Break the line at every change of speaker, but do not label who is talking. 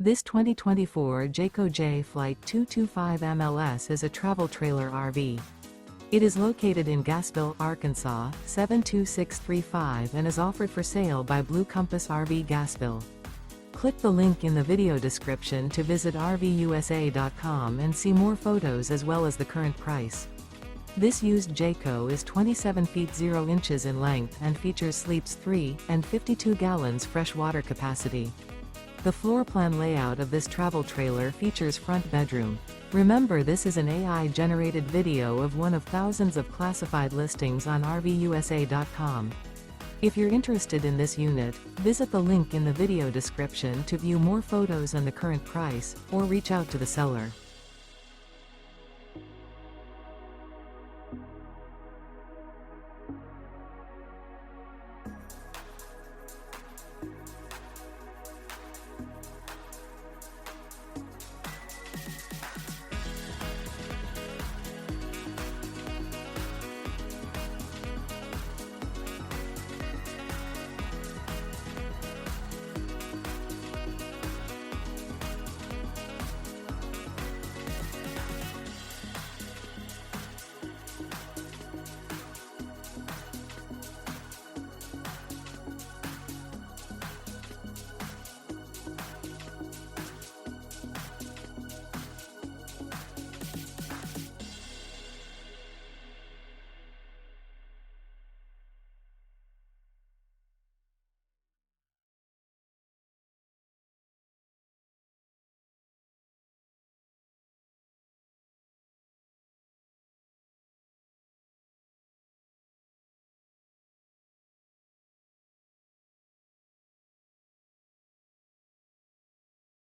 This 2024 Jayco Jay Flight 225 MLS is a travel trailer RV. It is located in Gassville, Arkansas, 72635 and is offered for sale by Blue Compass RV Gassville. Click the link in the video description to visit RVUSA.com and see more photos as well as the current price. This used Jayco is 27 feet 0 inches in length and features sleeps 3 and 52 gallons fresh water capacity. The floor plan layout of this travel trailer features front bedroom. Remember, this is an AI-generated video of one of thousands of classified listings on RVUSA.com. If you're interested in this unit, visit the link in the video description to view more photos and the current price, or reach out to the seller.